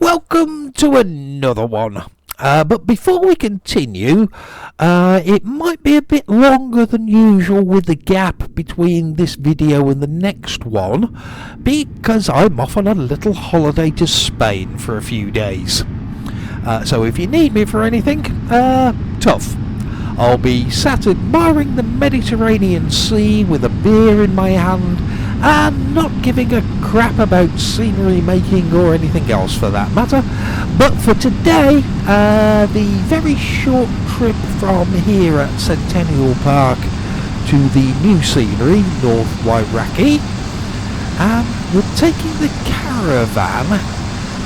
welcome to another one. But before we continue, it might be a bit longer than usual with the gap between this video and the next one, because I'm off on a little holiday to Spain for a few days. So if you need me for anything, tough. I'll be sat admiring the Mediterranean Sea with a beer in my hand and not giving a crap about scenery making or anything else for that matter. But for today, the very short trip from here at Centennial Park to the new scenery, North Wairarapa, we're taking the caravan,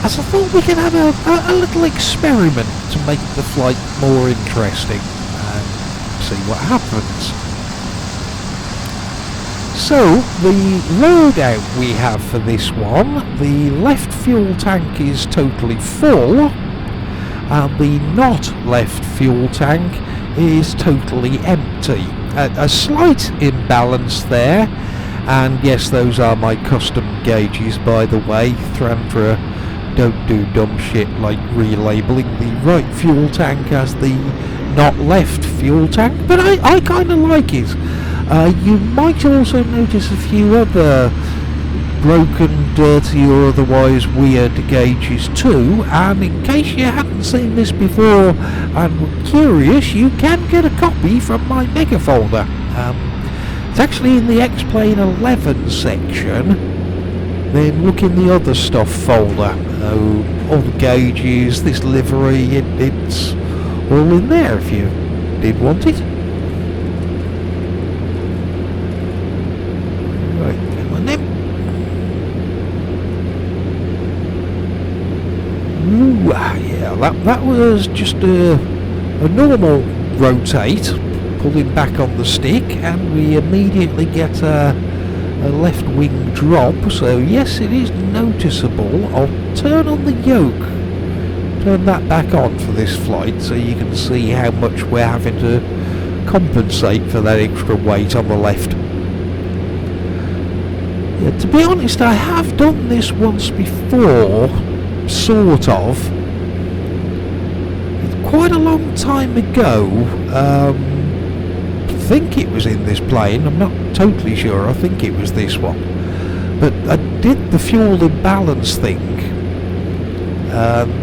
as I thought we could have a little experiment to make the flight more interesting and see what happens. So, the loadout we have for this one, the left fuel tank is totally full, and the not left fuel tank is totally empty. A slight imbalance there, and yes, those are my custom gauges, by the way. Thrantra don't do dumb shit like relabeling the right fuel tank as the not left fuel tank, but I kind of like it. You might also notice a few other broken, dirty or otherwise weird gauges too, and in case you hadn't seen this before and were curious, you can get a copy from my mega folder. It's actually in the X-Plane 11 section, then look in the other stuff folder. All the gauges, this livery, it's all in there if you did want it. Yeah, that was just a normal rotate, pulling back on the stick, and we immediately get a left wing drop, so yes, it is noticeable. I'll turn on the yoke, turn that back on for this flight so you can see how much we're having to compensate for that extra weight on the left. Yeah, to be honest, I have done this once before, sort of. Quite a long time ago. I think it was in this plane, I'm not totally sure, I think it was this one. But I did the fuel imbalance thing,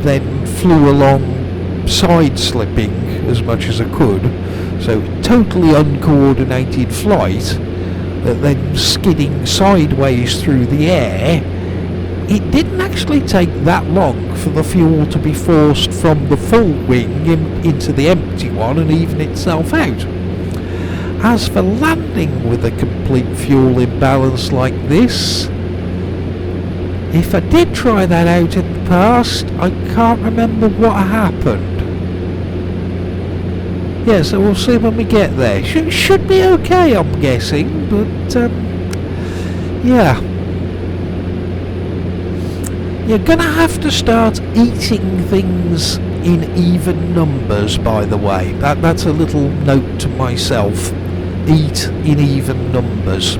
then flew along side slipping as much as I could, so totally uncoordinated flight, then skidding sideways through the air. It didn't actually take that long for the fuel to be forced from the full wing into the empty one and even itself out. As for landing with a complete fuel imbalance like this, if I did try that out in the past, I can't remember what happened. Yeah, so we'll see when we get there. Should be okay, I'm guessing, but yeah. You're gonna have to start eating things in even numbers, by the way. That's a little note to myself. Eat in even numbers.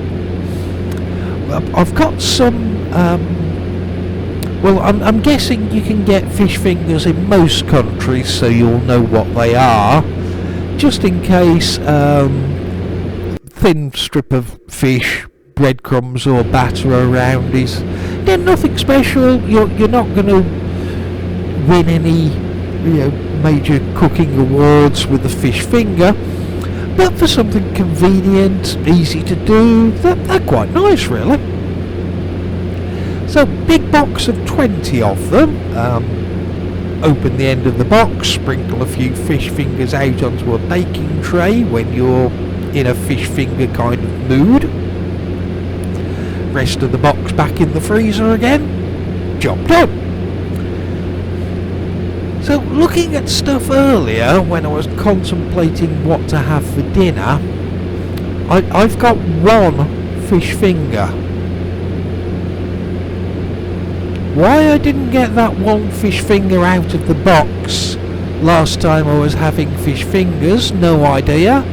I've got some, well, I'm guessing you can get fish fingers in most countries, so you'll know what they are. Just in case, thin strip of fish, breadcrumbs or batter around is... Yeah, nothing special. You're not going to win any, major cooking awards with the fish finger, but for something convenient, easy to do, they're quite nice, really. So, big box of 20 of them. Open the end of the box, sprinkle a few fish fingers out onto a baking tray when you're in a fish finger kind of mood. Rest of the box back in the freezer again. Job done. So, looking at stuff earlier when I was contemplating what to have for dinner, I've got one fish finger. Why I didn't get that one fish finger out of the box last time I was having fish fingers, no idea.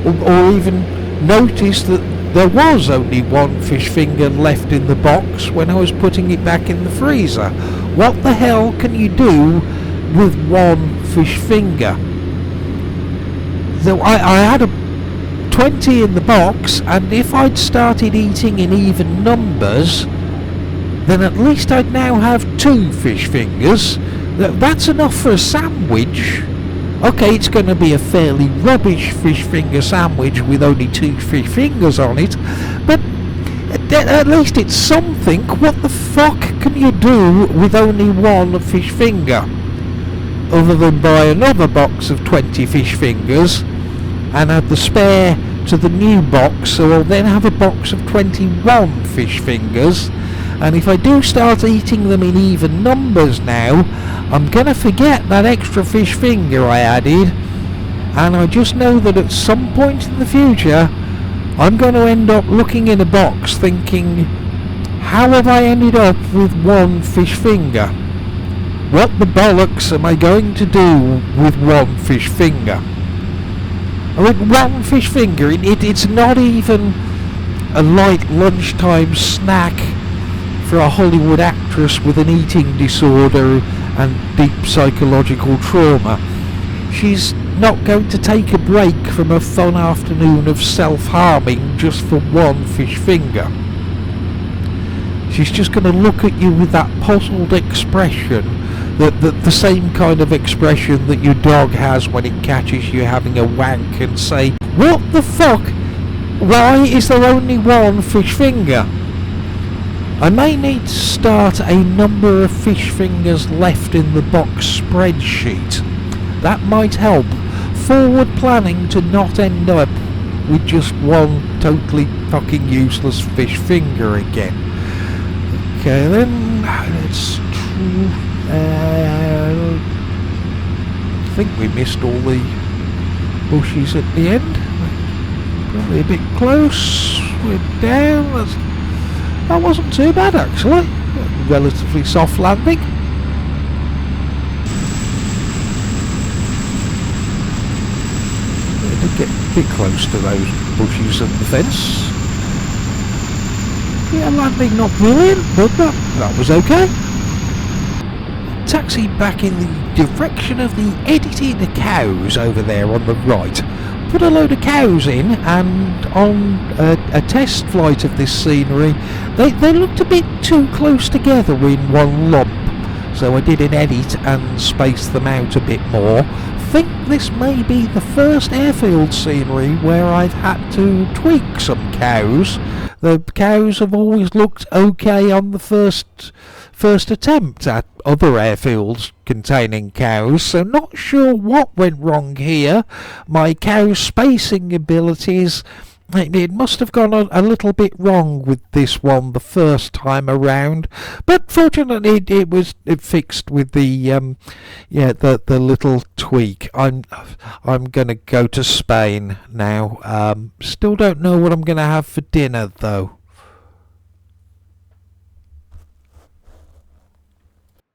Or even noticed that there was only one fish finger left in the box when I was putting it back in the freezer. What the hell can you do with one fish finger? So I had a 20 in the box, and if I'd started eating in even numbers, then at least I'd now have 2 fish fingers. That's enough for a sandwich. Okay, it's going to be a fairly rubbish fish finger sandwich with only 2 fish fingers on it, but at least it's something. What the fuck can you do with only 1 fish finger? Other than buy another box of 20 fish fingers and add the spare to the new box, so I'll then have a box of 21 fish fingers. And if I do start eating them in even numbers now, I'm going to forget that extra fish finger I added, and I just know that at some point in the future I'm going to end up looking in a box thinking, how have I ended up with 1 fish finger? What the bollocks am I going to do with 1 fish finger? I mean, 1 fish finger, it's not even a light lunchtime snack for a Hollywood actress with an eating disorder and deep psychological trauma. She's not going to take a break from a fun afternoon of self-harming just for 1 fish finger. She's just going to look at you with that puzzled expression, the same kind of expression that your dog has when it catches you having a wank, and say, "What the fuck? Why is there only 1 fish finger?" I may need to start a number of fish fingers left in the box spreadsheet. That might help. Forward planning to not end up with just 1 totally fucking useless fish finger again. Okay then, let's I think we missed all the bushes at the end. Probably a bit close. We're down. That wasn't too bad actually. Relatively soft landing. I did get a bit close to those bushes and the fence. Yeah, landing not brilliant, but that was okay. Taxi back in the direction of the edited cows over there on the right. Put a load of cows in, and on a test flight of this scenery, they looked a bit too close together in one lump, so I did an edit and spaced them out a bit more. Think this may be the first airfield scenery where I've had to tweak some cows. The cows have always looked okay on the first attempt at other airfields containing cows, so not sure what went wrong here. My cow spacing abilities, it must have gone a little bit wrong with this one the first time around, but fortunately it fixed with the little tweak. I'm gonna go to Spain now. Still don't know what I'm gonna have for dinner though.